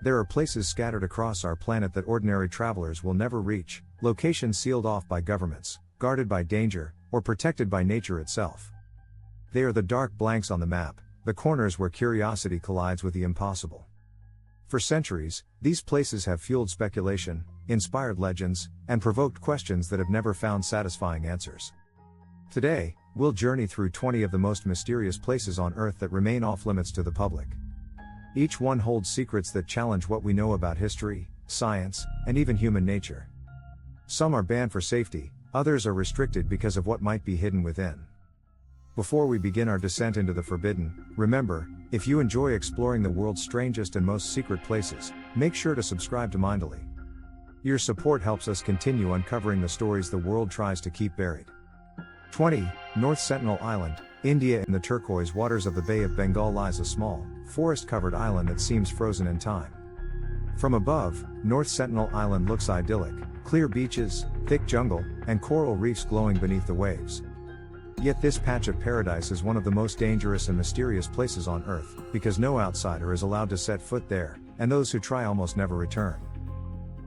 There are places scattered across our planet that ordinary travelers will never reach, locations sealed off by governments, guarded by danger, or protected by nature itself. They are the dark blanks on the map, the corners where curiosity collides with the impossible. For centuries, these places have fueled speculation, inspired legends, and provoked questions that have never found satisfying answers. Today, we'll journey through 20 of the most mysterious places on Earth that remain off-limits to the public. Each one holds secrets that challenge what we know about history, science, and even human nature. Some are banned for safety, others are restricted because of what might be hidden within. Before we begin our descent into the forbidden, remember, if you enjoy exploring the world's strangest and most secret places, make sure to subscribe to Mindily. Your support helps us continue uncovering the stories the world tries to keep buried. 20. North Sentinel Island, India. In the turquoise waters of the Bay of Bengal lies a small, forest-covered island that seems frozen in time. From above, North Sentinel Island looks idyllic, clear beaches, thick jungle, and coral reefs glowing beneath the waves. Yet this patch of paradise is one of the most dangerous and mysterious places on Earth, because no outsider is allowed to set foot there, and those who try almost never return.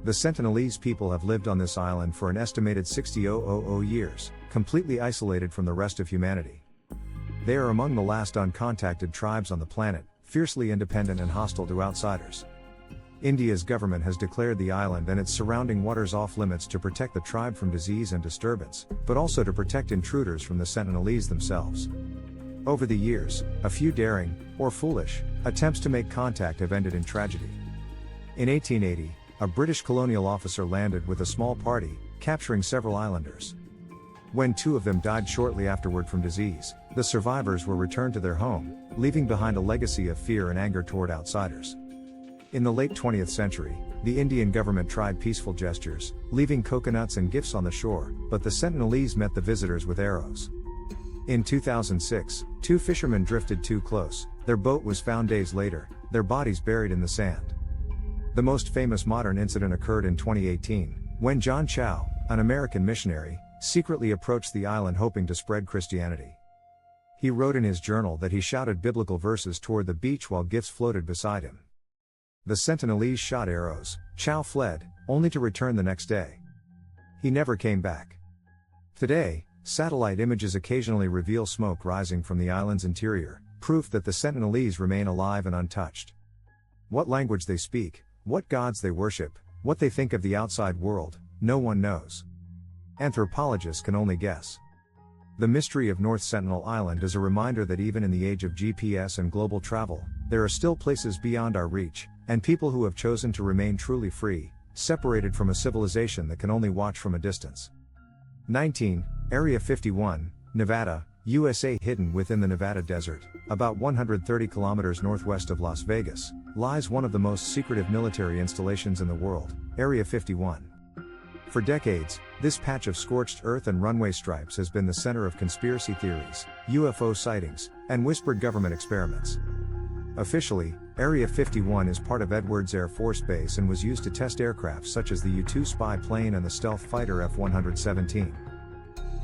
The Sentinelese people have lived on this island for an estimated 60,000 years, completely isolated from the rest of humanity. They are among the last uncontacted tribes on the planet, fiercely independent and hostile to outsiders. India's government has declared the island and its surrounding waters off-limits to protect the tribe from disease and disturbance, but also to protect intruders from the Sentinelese themselves. Over the years, a few daring, or foolish, attempts to make contact have ended in tragedy. In 1880, a British colonial officer landed with a small party, capturing several islanders. When 2 of them died shortly afterward from disease, the survivors were returned to their home, leaving behind a legacy of fear and anger toward outsiders. In the late 20th century, the Indian government tried peaceful gestures, leaving coconuts and gifts on the shore, but the Sentinelese met the visitors with arrows. In 2006, 2 fishermen drifted too close, their boat was found days later, their bodies buried in the sand. The most famous modern incident occurred in 2018, when John Chow, an American missionary, secretly approached the island hoping to spread Christianity. He wrote in his journal that he shouted biblical verses toward the beach while gifts floated beside him. The Sentinelese shot arrows, Chow fled, only to return the next day. He never came back. Today, satellite images occasionally reveal smoke rising from the island's interior, proof that the Sentinelese remain alive and untouched. What language they speak, what gods they worship, what they think of the outside world, no one knows. Anthropologists can only guess. The mystery of North Sentinel Island is a reminder that even in the age of GPS and global travel, there are still places beyond our reach, and people who have chosen to remain truly free, separated from a civilization that can only watch from a distance. 19. Area 51, Nevada, USA. Hidden within the Nevada desert, about 130 kilometers northwest of Las Vegas, lies one of the most secretive military installations in the world, Area 51. For decades, this patch of scorched earth and runway stripes has been the center of conspiracy theories, UFO sightings, and whispered government experiments. Officially, Area 51 is part of Edwards Air Force Base and was used to test aircraft such as the U-2 spy plane and the stealth fighter F-117.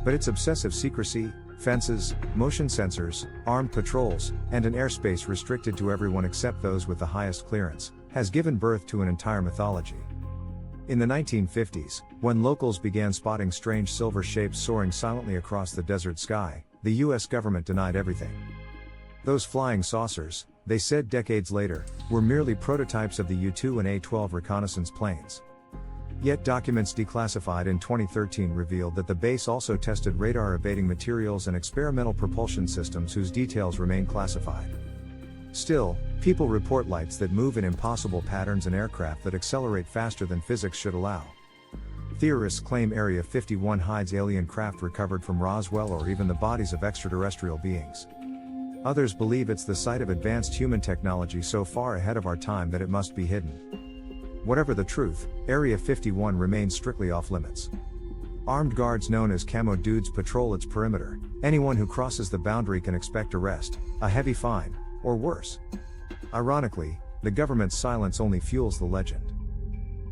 But its obsessive secrecy, fences, motion sensors, armed patrols, and an airspace restricted to everyone except those with the highest clearance, has given birth to an entire mythology. In the 1950s, when locals began spotting strange silver shapes soaring silently across the desert sky, the US government denied everything. Those flying saucers, they said decades later, were merely prototypes of the U-2 and A-12 reconnaissance planes. Yet documents declassified in 2013 revealed that the base also tested radar-evading materials and experimental propulsion systems whose details remain classified. Still, people report lights that move in impossible patterns and aircraft that accelerate faster than physics should allow. Theorists claim Area 51 hides alien craft recovered from Roswell or even the bodies of extraterrestrial beings. Others believe it's the site of advanced human technology so far ahead of our time that it must be hidden. Whatever the truth, Area 51 remains strictly off-limits. Armed guards known as Camo Dudes patrol its perimeter. Anyone who crosses the boundary can expect arrest, a heavy fine, or worse. Ironically, the government's silence only fuels the legend.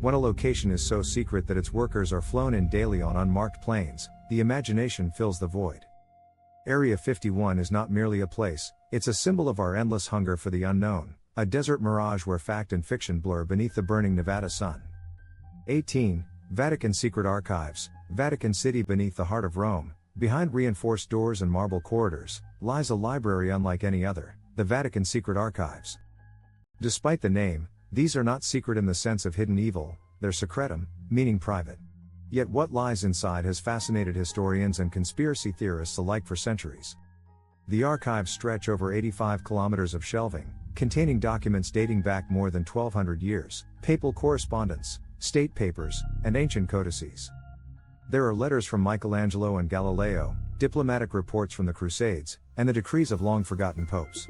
When a location is so secret that its workers are flown in daily on unmarked planes, the imagination fills the void. Area 51 is not merely a place, it's a symbol of our endless hunger for the unknown, a desert mirage where fact and fiction blur beneath the burning Nevada sun. 18. Vatican Secret Archives. Vatican City beneath the heart of Rome, behind reinforced doors and marble corridors, lies a library unlike any other, the Vatican Secret Archives. Despite the name, these are not secret in the sense of hidden evil, they're secretum, meaning private. Yet what lies inside has fascinated historians and conspiracy theorists alike for centuries. The archives stretch over 85 kilometers of shelving, containing documents dating back more than 1,200 years, papal correspondence, state papers, and ancient codices. There are letters from Michelangelo and Galileo, diplomatic reports from the Crusades, and the decrees of long-forgotten popes.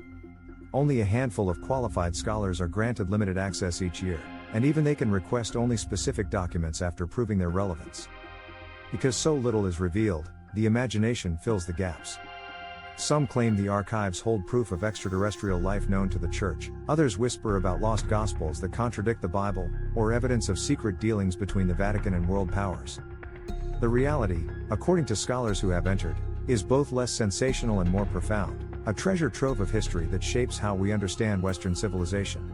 Only a handful of qualified scholars are granted limited access each year, and even they can request only specific documents after proving their relevance. Because so little is revealed, the imagination fills the gaps. Some claim the archives hold proof of extraterrestrial life known to the Church, others whisper about lost gospels that contradict the Bible, or evidence of secret dealings between the Vatican and world powers. The reality, according to scholars who have entered, is both less sensational and more profound, a treasure trove of history that shapes how we understand Western civilization.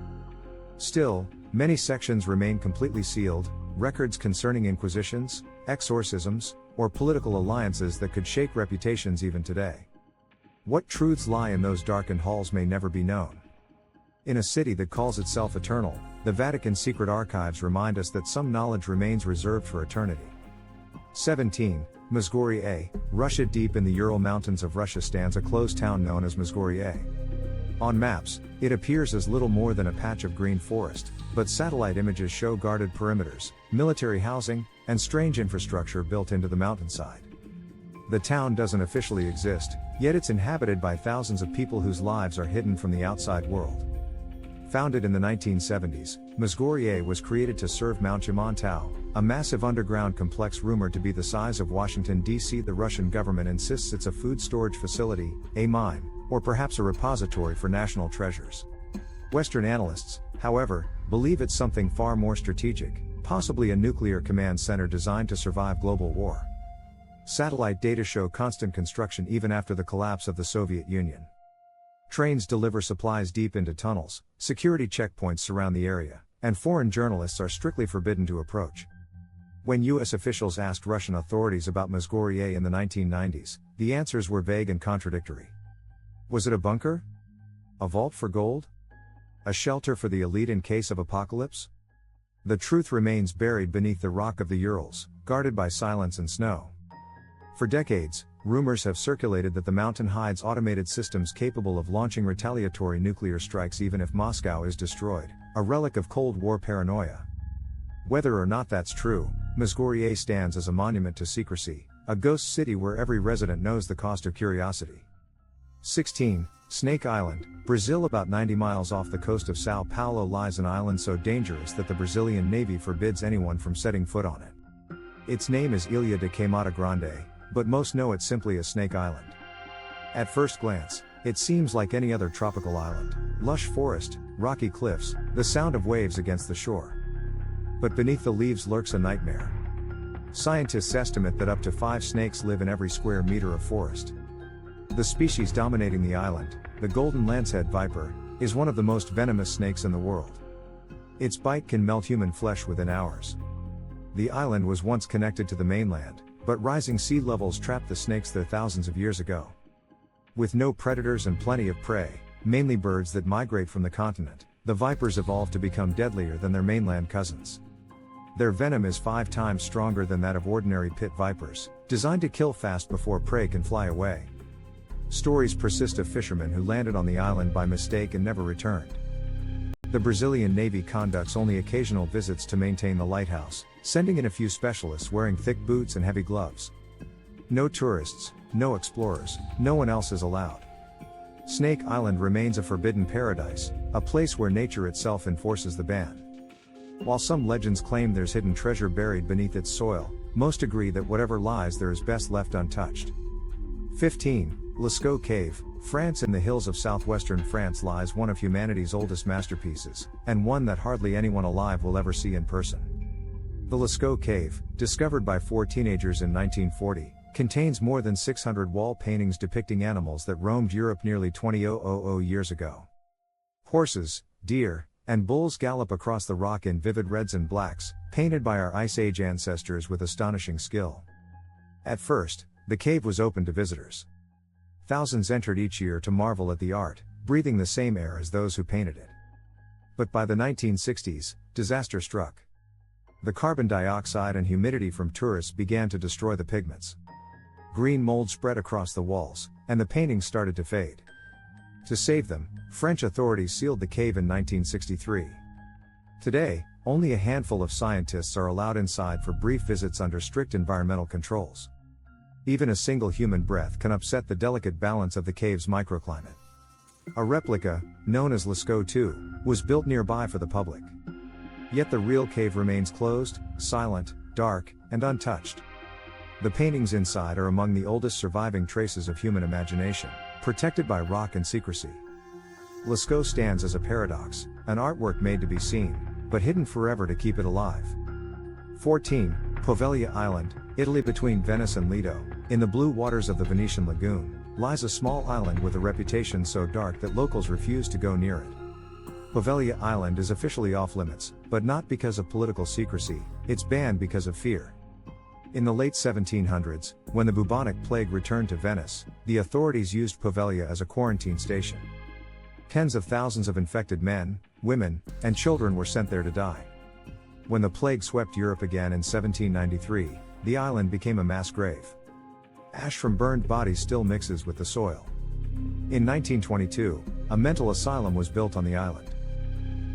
Still, many sections remain completely sealed, records concerning inquisitions, exorcisms, or political alliances that could shake reputations even today. What truths lie in those darkened halls may never be known. In a city that calls itself eternal, the Vatican Secret Archives remind us that some knowledge remains reserved for eternity. 17. Mezhgorye, Russia. Deep in the Ural Mountains of Russia stands a closed town known as Mezhgorye. On maps, it appears as little more than a patch of green forest, but satellite images show guarded perimeters, military housing, and strange infrastructure built into the mountainside. The town doesn't officially exist, yet it's inhabited by thousands of people whose lives are hidden from the outside world. Founded in the 1970s, Mezhgorye was created to serve Mount Yamantau, a massive underground complex rumored to be the size of Washington, D.C. The Russian government insists it's a food storage facility, a mine, or perhaps a repository for national treasures. Western analysts, however, believe it's something far more strategic, possibly a nuclear command center designed to survive global war. Satellite data show constant construction even after the collapse of the Soviet Union. Trains deliver supplies deep into tunnels, security checkpoints surround the area, and foreign journalists are strictly forbidden to approach. When U.S. officials asked Russian authorities about Mezhgorye in the 1990s, the answers were vague and contradictory. Was it a bunker? A vault for gold? A shelter for the elite in case of apocalypse? The truth remains buried beneath the rock of the Urals, guarded by silence and snow. For decades, rumors have circulated that the mountain hides automated systems capable of launching retaliatory nuclear strikes even if Moscow is destroyed, a relic of Cold War paranoia. Whether or not that's true, Mezhgorye stands as a monument to secrecy, a ghost city where every resident knows the cost of curiosity. 16. Snake Island, Brazil. About 90 miles off the coast of Sao Paulo lies an island so dangerous that the Brazilian Navy forbids anyone from setting foot on it. Its name is Ilha de Queimada Grande, but most know it simply as Snake Island. At first glance, it seems like any other tropical island: lush forest, rocky cliffs, the sound of waves against the shore. But beneath the leaves lurks a nightmare. Scientists estimate that up to 5 snakes live in every square meter of forest. The species dominating the island, the golden lancehead viper, is one of the most venomous snakes in the world. Its bite can melt human flesh within hours. The island was once connected to the mainland, but rising sea levels trapped the snakes there thousands of years ago. With no predators and plenty of prey, mainly birds that migrate from the continent, the vipers evolved to become deadlier than their mainland cousins. Their venom is 5 times stronger than that of ordinary pit vipers, designed to kill fast before prey can fly away. Stories persist of fishermen who landed on the island by mistake and never returned. The Brazilian Navy conducts only occasional visits to maintain the lighthouse, sending in a few specialists wearing thick boots and heavy gloves. No tourists, no explorers, no one else is allowed. Snake Island remains a forbidden paradise, a place where nature itself enforces the ban. While some legends claim there's hidden treasure buried beneath its soil, most agree that whatever lies there is best left untouched. 15. Lascaux Cave, France. In the hills of southwestern France lies one of humanity's oldest masterpieces, and one that hardly anyone alive will ever see in person. The Lascaux Cave, discovered by 4 teenagers in 1940, contains more than 600 wall paintings depicting animals that roamed Europe nearly 20,000 years ago. Horses, deer, and bulls gallop across the rock in vivid reds and blacks, painted by our Ice Age ancestors with astonishing skill. At first, the cave was open to visitors. Thousands entered each year to marvel at the art, breathing the same air as those who painted it. But by the 1960s, disaster struck. The carbon dioxide and humidity from tourists began to destroy the pigments. Green mold spread across the walls, and the paintings started to fade. To save them, French authorities sealed the cave in 1963. Today, only a handful of scientists are allowed inside for brief visits under strict environmental controls. Even a single human breath can upset the delicate balance of the cave's microclimate. A replica, known as Lascaux II, was built nearby for the public. Yet the real cave remains closed, silent, dark, and untouched. The paintings inside are among the oldest surviving traces of human imagination, protected by rock and secrecy. Lascaux stands as a paradox, an artwork made to be seen, but hidden forever to keep it alive. 14. Poveglia Island, Italy. Between Venice and Lido, in the blue waters of the Venetian lagoon, lies a small island with a reputation so dark that locals refuse to go near it. Poveglia Island is officially off-limits, but not because of political secrecy, it's banned because of fear. In the late 1700s, when the bubonic plague returned to Venice, the authorities used Poveglia as a quarantine station. Tens of thousands of infected men, women, and children were sent there to die. When the plague swept Europe again in 1793, the island became a mass grave. Ash from burned bodies still mixes with the soil. In 1922, a mental asylum was built on the island.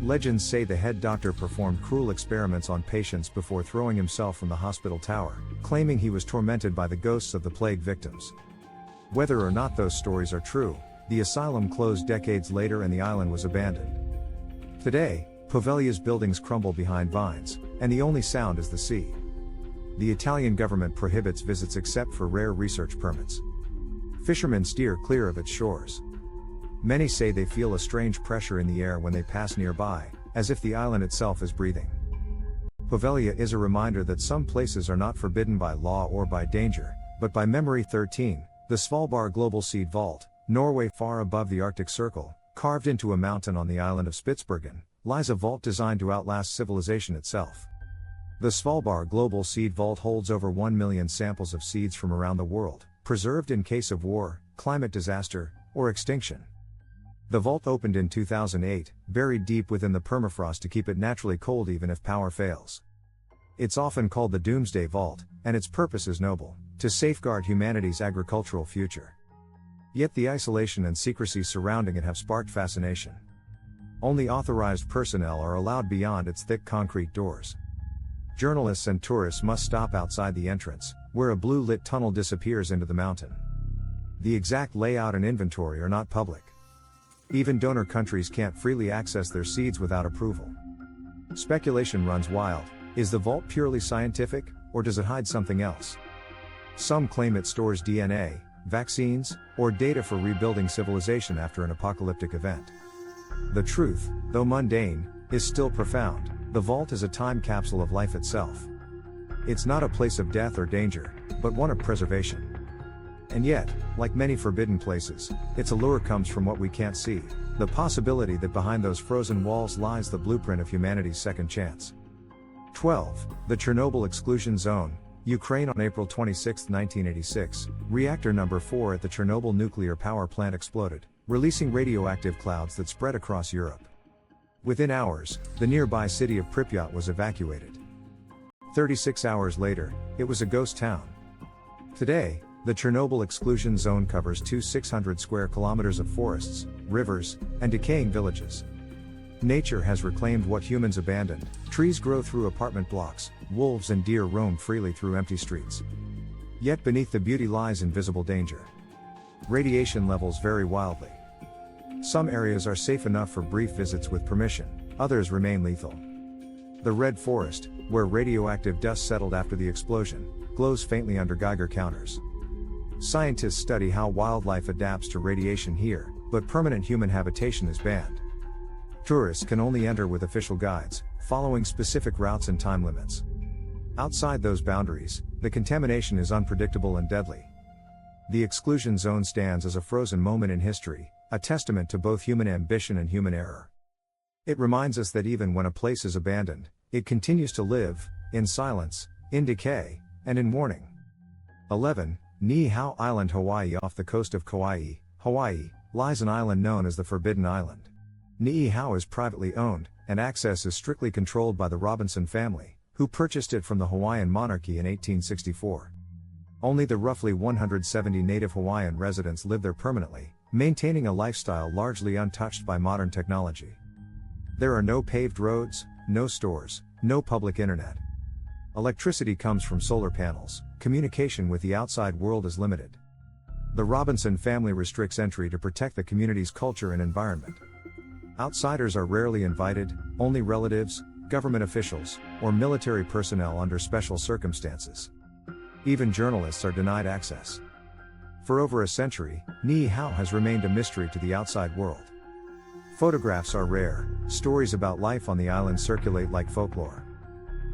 Legends say the head doctor performed cruel experiments on patients before throwing himself from the hospital tower, claiming he was tormented by the ghosts of the plague victims. Whether or not those stories are true, the asylum closed decades later and the island was abandoned. Today, Poveglia's buildings crumble behind vines, and the only sound is the sea. The Italian government prohibits visits except for rare research permits. Fishermen steer clear of its shores. Many say they feel a strange pressure in the air when they pass nearby, as if the island itself is breathing. Poveglia is a reminder that some places are not forbidden by law or by danger, but by memory. 13. The Svalbard Global Seed Vault, Norway. Far above the Arctic Circle, carved into a mountain on the island of Spitsbergen, lies a vault designed to outlast civilization itself. The Svalbard Global Seed Vault holds over 1 million samples of seeds from around the world, preserved in case of war, climate disaster, or extinction. The vault opened in 2008, buried deep within the permafrost to keep it naturally cold even if power fails. It's often called the Doomsday Vault, and its purpose is noble: to safeguard humanity's agricultural future. Yet the isolation and secrecy surrounding it have sparked fascination. Only authorized personnel are allowed beyond its thick concrete doors. Journalists and tourists must stop outside the entrance, where a blue-lit tunnel disappears into the mountain. The exact layout and inventory are not public. Even donor countries can't freely access their seeds without approval. Speculation runs wild: is the vault purely scientific, or does it hide something else? Some claim it stores DNA, vaccines, or data for rebuilding civilization after an apocalyptic event. The truth, though mundane, is still profound: the vault is a time capsule of life itself. It's not a place of death or danger, but one of preservation. And yet, like many forbidden places, its allure comes from what we can't see: the possibility that behind those frozen walls lies the blueprint of humanity's second chance. 12. The Chernobyl Exclusion Zone, Ukraine. On April 26, 1986, reactor number 4 at the Chernobyl nuclear power plant exploded, releasing radioactive clouds that spread across Europe. Within hours, the nearby city of Pripyat was evacuated. 36 hours later, it was a ghost town. Today, the Chernobyl Exclusion Zone covers 600 square kilometers of forests, rivers, and decaying villages. Nature has reclaimed what humans abandoned: trees grow through apartment blocks, wolves and deer roam freely through empty streets. Yet beneath the beauty lies invisible danger. Radiation levels vary wildly. Some areas are safe enough for brief visits with permission, others remain lethal. The Red Forest, where radioactive dust settled after the explosion, glows faintly under Geiger counters. Scientists study how wildlife adapts to radiation here, but permanent human habitation is banned. Tourists can only enter with official guides, following specific routes and time limits. Outside those boundaries, the contamination is unpredictable and deadly. The exclusion zone stands as a frozen moment in history, a testament to both human ambition and human error. It reminds us that even when a place is abandoned, it continues to live, in silence, in decay, and in warning. 11. Niihau Island, Hawaii. Off the coast of Kauai, Hawaii, lies an island known as the Forbidden Island. Niihau is privately owned, and access is strictly controlled by the Robinson family, who purchased it from the Hawaiian monarchy in 1864. Only the roughly 170 native Hawaiian residents live there permanently, maintaining a lifestyle largely untouched by modern technology. There are no paved roads, no stores, no public internet. Electricity comes from solar panels, communication with the outside world is limited. The Robinson family restricts entry to protect the community's culture and environment. Outsiders are rarely invited, only relatives, government officials, or military personnel under special circumstances. Even journalists are denied access. For over a century, Niihau has remained a mystery to the outside world. Photographs are rare, stories about life on the island circulate like folklore.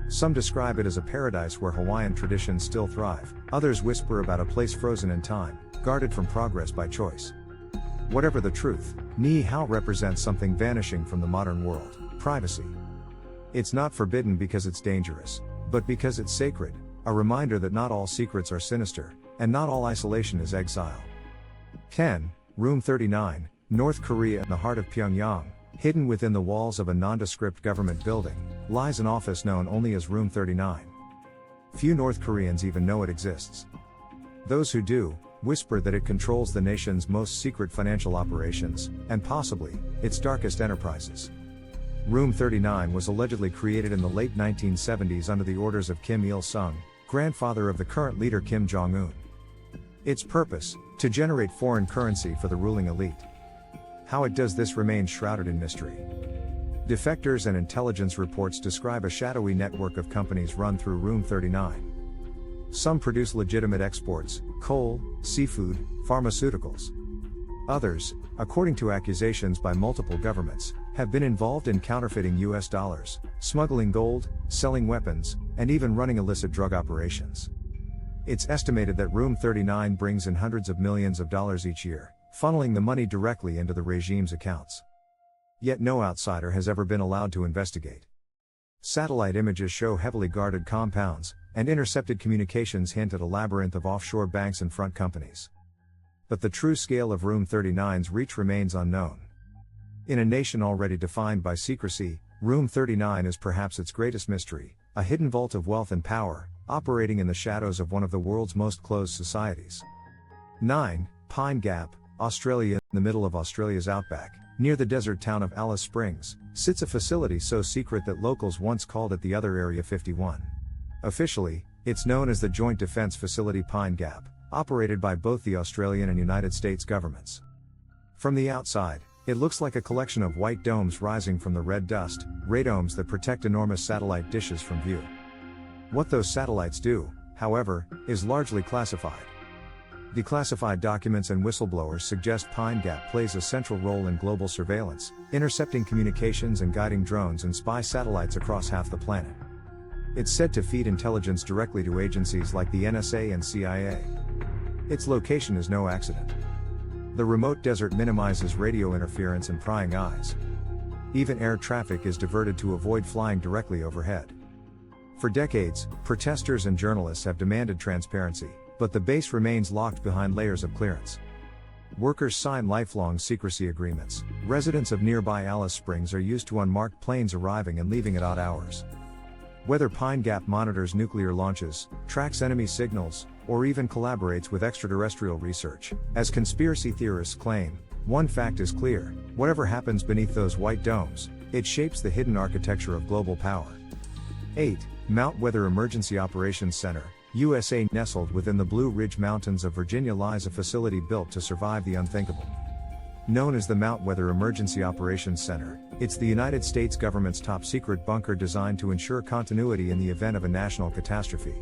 Some describe it as a paradise where Hawaiian traditions still thrive, others whisper about a place frozen in time, guarded from progress by choice. Whatever the truth, Niihau represents something vanishing from the modern world: privacy. It's not forbidden because it's dangerous, but because it's sacred, a reminder that not all secrets are sinister, and not all isolation is exile. 10. Room 39, North Korea. In the heart of Pyongyang, hidden within the walls of a nondescript government building, lies an office known only as Room 39. Few North Koreans even know it exists. Those who do, whisper that it controls the nation's most secret financial operations, and possibly, its darkest enterprises. Room 39 was allegedly created in the late 1970s under the orders of Kim Il-sung, grandfather of the current leader Kim Jong-un. Its purpose: to generate foreign currency for the ruling elite. How it does this remains shrouded in mystery. Defectors and intelligence reports describe a shadowy network of companies run through Room 39. Some produce legitimate exports: coal, seafood, pharmaceuticals. Others, according to accusations by multiple governments, have been involved in counterfeiting US dollars, smuggling gold, selling weapons, and even running illicit drug operations. It's estimated that Room 39 brings in hundreds of millions of dollars each year, funneling the money directly into the regime's accounts. Yet no outsider has ever been allowed to investigate. Satellite images show heavily guarded compounds, and intercepted communications hint at a labyrinth of offshore banks and front companies. But the true scale of Room 39's reach remains unknown. In a nation already defined by secrecy, Room 39 is perhaps its greatest mystery, a hidden vault of wealth and power, operating in the shadows of one of the world's most closed societies. 9. Pine Gap, Australia. In the middle of Australia's outback, near the desert town of Alice Springs, sits a facility so secret that locals once called it the Other Area 51. Officially, it's known as the Joint Defence Facility Pine Gap, operated by both the Australian and United States governments. From the outside, it looks like a collection of white domes rising from the red dust, radomes that protect enormous satellite dishes from view. What those satellites do, however, is largely classified. Declassified documents and whistleblowers suggest Pine Gap plays a central role in global surveillance, intercepting communications and guiding drones and spy satellites across half the planet. It's said to feed intelligence directly to agencies like the NSA and CIA. Its location is no accident. The remote desert minimizes radio interference and prying eyes. Even air traffic is diverted to avoid flying directly overhead. For decades, protesters and journalists have demanded transparency, but the base remains locked behind layers of clearance. Workers sign lifelong secrecy agreements. Residents of nearby Alice Springs are used to unmarked planes arriving and leaving at odd hours. Whether Pine Gap monitors nuclear launches, tracks enemy signals, or even collaborates with extraterrestrial research, as conspiracy theorists claim, one fact is clear: whatever happens beneath those white domes, it shapes the hidden architecture of global power. 8. Mount Weather Emergency Operations Center, USA. Nestled within the Blue Ridge Mountains of Virginia lies a facility built to survive the unthinkable. Known as the Mount Weather Emergency Operations Center, it's the United States government's top-secret bunker designed to ensure continuity in the event of a national catastrophe.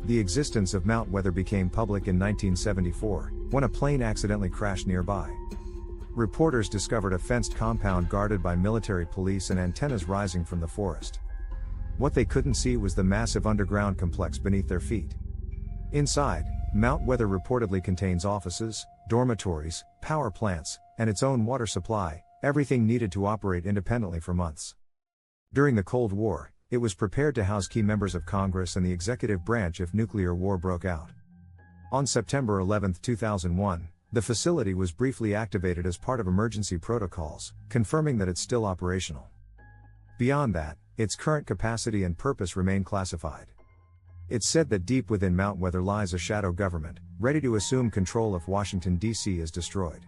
The existence of Mount Weather became public in 1974, when a plane accidentally crashed nearby. Reporters discovered a fenced compound guarded by military police and antennas rising from the forest. What they couldn't see was the massive underground complex beneath their feet. Inside, Mount Weather reportedly contains offices, dormitories, power plants, and its own water supply, everything needed to operate independently for months. During the Cold War, it was prepared to house key members of Congress and the executive branch if nuclear war broke out. On September 11, 2001, the facility was briefly activated as part of emergency protocols, confirming that it's still operational. Beyond that, its current capacity and purpose remain classified. It's said that deep within Mount Weather lies a shadow government, ready to assume control if Washington, D.C. is destroyed.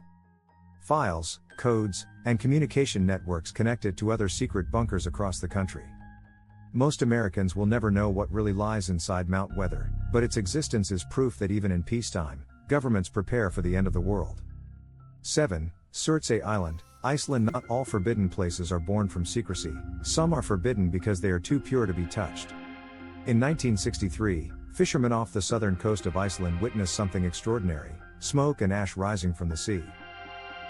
Files, codes, and communication networks connect it to other secret bunkers across the country. Most Americans will never know what really lies inside Mount Weather, but its existence is proof that even in peacetime, governments prepare for the end of the world. 7. Surtsey Island, Iceland. Not all forbidden places are born from secrecy, some are forbidden because they are too pure to be touched. In 1963, fishermen off the southern coast of Iceland witnessed something extraordinary: smoke and ash rising from the sea.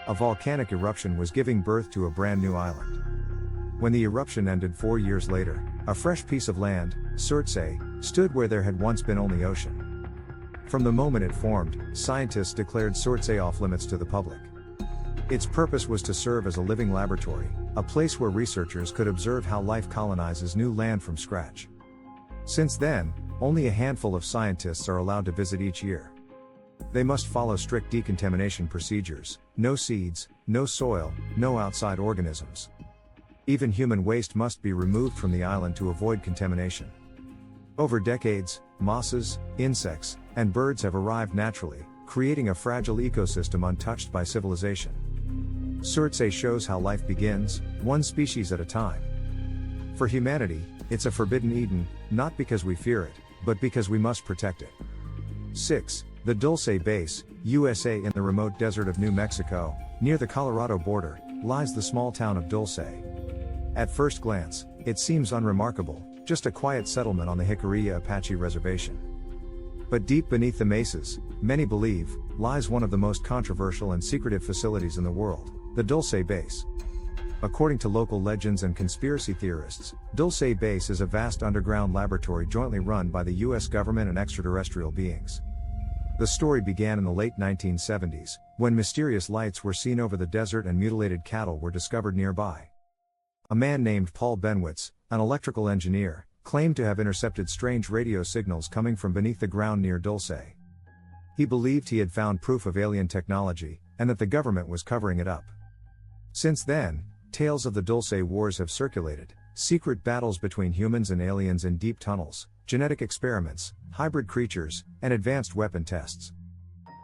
A volcanic eruption was giving birth to a brand new island. When the eruption ended 4 years later, a fresh piece of land, Surtsey, stood where there had once been only ocean. From the moment it formed, scientists declared Surtsey off limits to the public. Its purpose was to serve as a living laboratory, a place where researchers could observe how life colonizes new land from scratch. Since then, only a handful of scientists are allowed to visit each year. They must follow strict decontamination procedures: no seeds, no soil, no outside organisms. Even human waste must be removed from the island to avoid contamination. Over decades, mosses, insects, and birds have arrived naturally, creating a fragile ecosystem untouched by civilization. Surtsey shows how life begins, one species at a time. For humanity, it's a forbidden Eden, not because we fear it, but because we must protect it. 6. The Dulce Base, USA. In the remote desert of New Mexico, near the Colorado border, lies the small town of Dulce. At first glance, it seems unremarkable, just a quiet settlement on the Jicarilla Apache Reservation. But deep beneath the mesas, many believe, lies one of the most controversial and secretive facilities in the world, the Dulce Base. According to local legends and conspiracy theorists, Dulce Base is a vast underground laboratory jointly run by the US government and extraterrestrial beings. The story began in the late 1970s, when mysterious lights were seen over the desert and mutilated cattle were discovered nearby. A man named Paul Benwitz, an electrical engineer, claimed to have intercepted strange radio signals coming from beneath the ground near Dulce. He believed he had found proof of alien technology, and that the government was covering it up. Since then, tales of the Dulce Wars have circulated: secret battles between humans and aliens in deep tunnels, genetic experiments, hybrid creatures, and advanced weapon tests.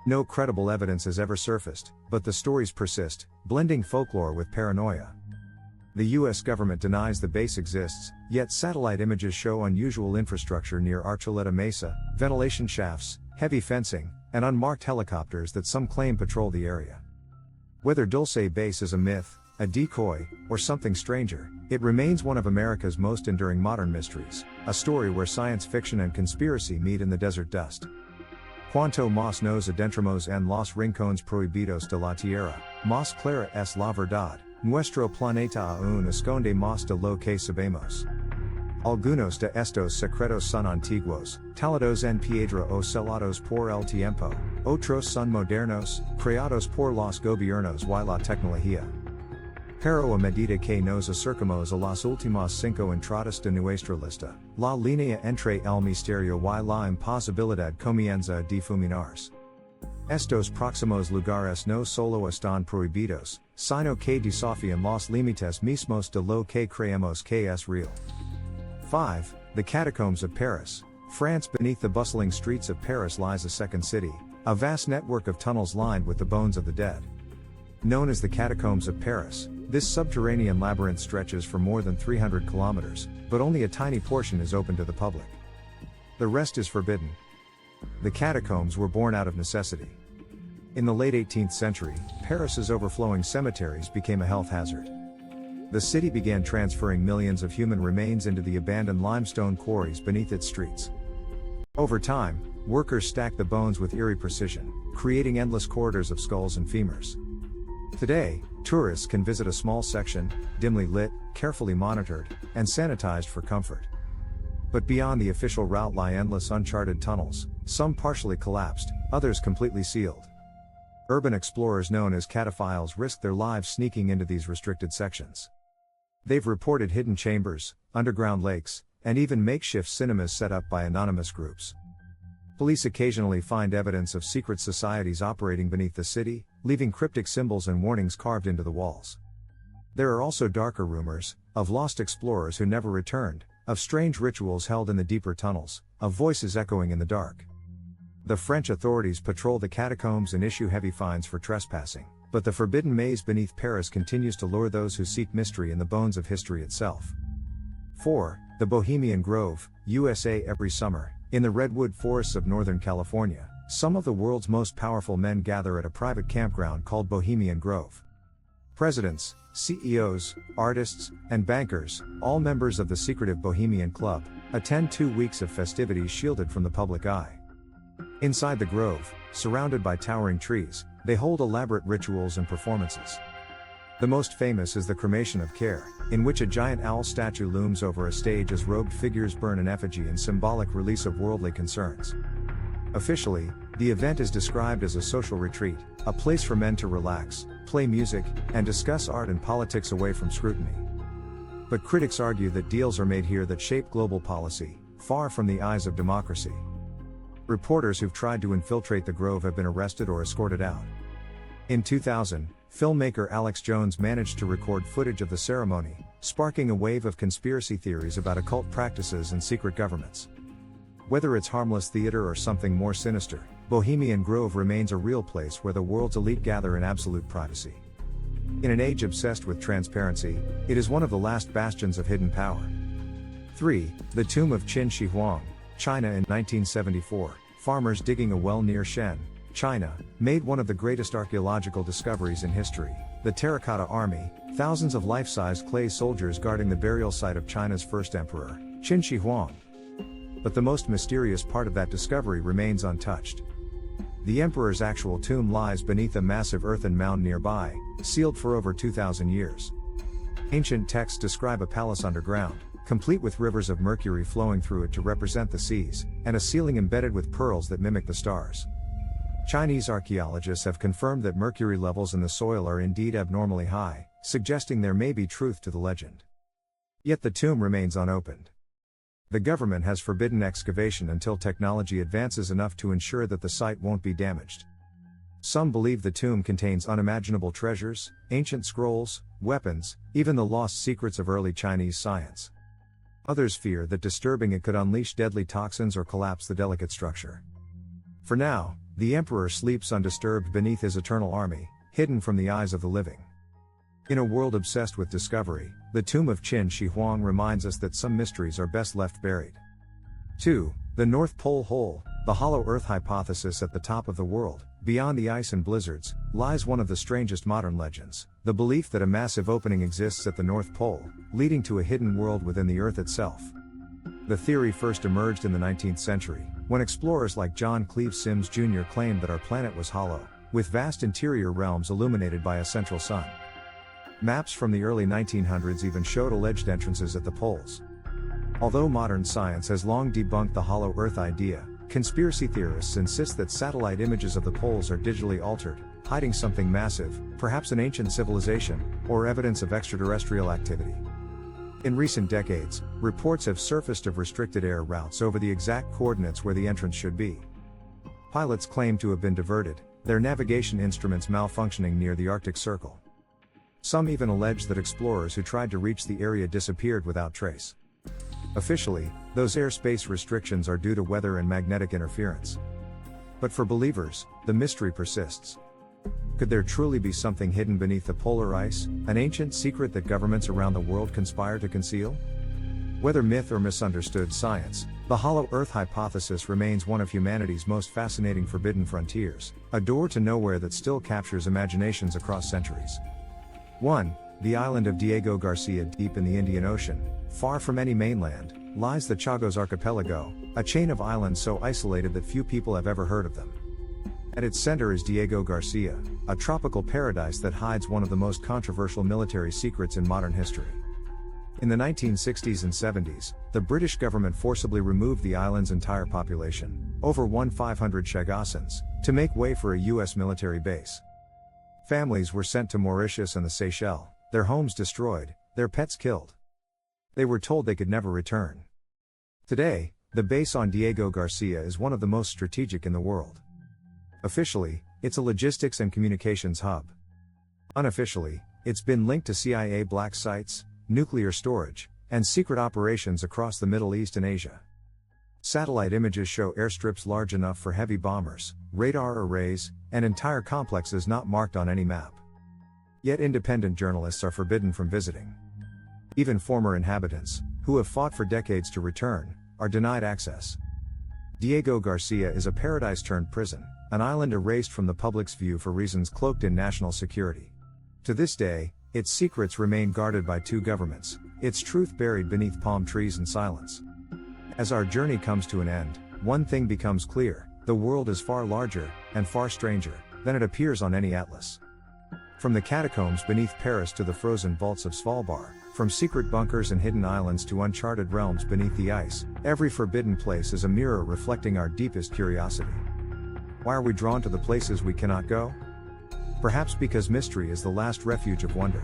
No credible evidence has ever surfaced, but the stories persist, blending folklore with paranoia. The US government denies the base exists, yet satellite images show unusual infrastructure near Archuleta Mesa, ventilation shafts, heavy fencing, and unmarked helicopters that some claim patrol the area. Whether Dulce Base is a myth, a decoy, or something stranger, it remains one of America's most enduring modern mysteries, a story where science fiction and conspiracy meet in the desert dust. Cuanto más nos adentramos en los rincones prohibidos de la tierra, más clara es la verdad, nuestro planeta aún esconde más de lo que sabemos. Algunos de estos secretos son antiguos, talados en piedra o selados por el tiempo, otros son modernos, creados por los gobiernos y la tecnología. Pero a medida que nos acercamos a las últimas 5 entradas de nuestra lista, la línea entre el misterio y la imposibilidad comienza a difuminarse. Estos próximos lugares no solo están prohibidos, sino que desafían los límites mismos de lo que creemos que es real. 5. The Catacombs of Paris, France. Beneath the bustling streets of Paris lies a second city, a vast network of tunnels lined with the bones of the dead. Known as the Catacombs of Paris, this subterranean labyrinth stretches for more than 300 kilometers, but only a tiny portion is open to the public. The rest is forbidden. The catacombs were born out of necessity. In the late 18th century, Paris's overflowing cemeteries became a health hazard. The city began transferring millions of human remains into the abandoned limestone quarries beneath its streets. Over time, workers stacked the bones with eerie precision, creating endless corridors of skulls and femurs. Today, tourists can visit a small section, dimly lit, carefully monitored, and sanitized for comfort. But beyond the official route lie endless uncharted tunnels, some partially collapsed, others completely sealed. Urban explorers known as cataphiles risk their lives sneaking into these restricted sections. They've reported hidden chambers, underground lakes, and even makeshift cinemas set up by anonymous groups. Police occasionally find evidence of secret societies operating beneath the city, leaving cryptic symbols and warnings carved into the walls. There are also darker rumors, of lost explorers who never returned, of strange rituals held in the deeper tunnels, of voices echoing in the dark. The French authorities patrol the catacombs and issue heavy fines for trespassing, but the forbidden maze beneath Paris continues to lure those who seek mystery in the bones of history itself. 4. The Bohemian Grove, USA. Every summer, in the redwood forests of Northern California, some of the world's most powerful men gather at a private campground called Bohemian Grove. Presidents, CEOs, artists, and bankers, all members of the secretive Bohemian Club, attend 2 weeks of festivities shielded from the public eye. Inside the grove, surrounded by towering trees, they hold elaborate rituals and performances. The most famous is the Cremation of Care, in which a giant owl statue looms over a stage as robed figures burn an effigy in symbolic release of worldly concerns. Officially, the event is described as a social retreat, a place for men to relax, play music, and discuss art and politics away from scrutiny. But critics argue that deals are made here that shape global policy, far from the eyes of democracy. Reporters who've tried to infiltrate the grove have been arrested or escorted out. In 2000, filmmaker Alex Jones managed to record footage of the ceremony, sparking a wave of conspiracy theories about occult practices and secret governments. Whether it's harmless theater or something more sinister, Bohemian Grove remains a real place where the world's elite gather in absolute privacy. In an age obsessed with transparency, it is one of the last bastions of hidden power. 3. The Tomb of Qin Shi Huang, China. In 1974, farmers digging a well near Shen, China, made one of the greatest archaeological discoveries in history: the Terracotta Army, thousands of life-sized clay soldiers guarding the burial site of China's first emperor, Qin Shi Huang. But the most mysterious part of that discovery remains untouched. The emperor's actual tomb lies beneath a massive earthen mound nearby, sealed for over 2,000 years. Ancient texts describe a palace underground, complete with rivers of mercury flowing through it to represent the seas, and a ceiling embedded with pearls that mimic the stars. Chinese archaeologists have confirmed that mercury levels in the soil are indeed abnormally high, suggesting there may be truth to the legend. Yet the tomb remains unopened. The government has forbidden excavation until technology advances enough to ensure that the site won't be damaged. Some believe the tomb contains unimaginable treasures, ancient scrolls, weapons, even the lost secrets of early Chinese science. Others fear that disturbing it could unleash deadly toxins or collapse the delicate structure. For now, the emperor sleeps undisturbed beneath his eternal army, hidden from the eyes of the living. In a world obsessed with discovery, the tomb of Qin Shi Huang reminds us that some mysteries are best left buried. 2. The North Pole Hole, the hollow Earth hypothesis. At the top of the world, beyond the ice and blizzards, lies one of the strangest modern legends: the belief that a massive opening exists at the North Pole, leading to a hidden world within the Earth itself. The theory first emerged in the 19th century, when explorers like John Cleve Sims Jr. claimed that our planet was hollow, with vast interior realms illuminated by a central sun. Maps from the early 1900s even showed alleged entrances at the poles. Although modern science has long debunked the hollow Earth idea, conspiracy theorists insist that satellite images of the poles are digitally altered, hiding something massive, perhaps an ancient civilization, or evidence of extraterrestrial activity. In recent decades, reports have surfaced of restricted air routes over the exact coordinates where the entrance should be. Pilots claim to have been diverted, their navigation instruments malfunctioning near the Arctic Circle. Some even allege that explorers who tried to reach the area disappeared without trace. Officially, those airspace restrictions are due to weather and magnetic interference. But for believers, the mystery persists. Could there truly be something hidden beneath the polar ice, an ancient secret that governments around the world conspire to conceal? Whether myth or misunderstood science, the hollow Earth hypothesis remains one of humanity's most fascinating forbidden frontiers, a door to nowhere that still captures imaginations across centuries. 1. The island of Diego Garcia. Deep in the Indian Ocean, far from any mainland, lies the Chagos Archipelago, a chain of islands so isolated that few people have ever heard of them. At its center is Diego Garcia, a tropical paradise that hides one of the most controversial military secrets in modern history. In the 1960s and 70s, the British government forcibly removed the island's entire population, over 1,500 Chagosans, to make way for a US military base. Families were sent to Mauritius and the Seychelles, their homes destroyed, their pets killed. They were told they could never return. Today, the base on Diego Garcia is one of the most strategic in the world. Officially, it's a logistics and communications hub. Unofficially, it's been linked to CIA black sites, nuclear storage, and secret operations across the Middle East and Asia. Satellite images show airstrips large enough for heavy bombers, radar arrays, and entire complexes not marked on any map. Yet independent journalists are forbidden from visiting. Even former inhabitants, who have fought for decades to return, are denied access. Diego Garcia is a paradise-turned-prison, an island erased from the public's view for reasons cloaked in national security. To this day, its secrets remain guarded by two governments, its truth buried beneath palm trees and silence. As our journey comes to an end, one thing becomes clear: the world is far larger, and far stranger, than it appears on any atlas. From the catacombs beneath Paris to the frozen vaults of Svalbard, from secret bunkers and hidden islands to uncharted realms beneath the ice, every forbidden place is a mirror reflecting our deepest curiosity. Why are we drawn to the places we cannot go? Perhaps because mystery is the last refuge of wonder.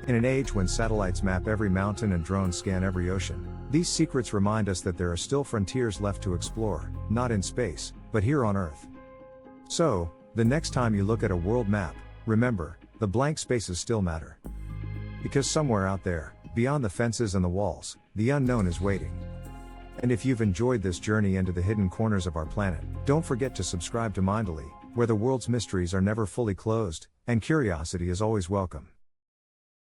In an age when satellites map every mountain and drones scan every ocean, these secrets remind us that there are still frontiers left to explore, not in space, but here on Earth. So, the next time you look at a world map, remember, the blank spaces still matter. Because somewhere out there, beyond the fences and the walls, the unknown is waiting. And if you've enjoyed this journey into the hidden corners of our planet, don't forget to subscribe to Mindily, where the world's mysteries are never fully closed, and curiosity is always welcome.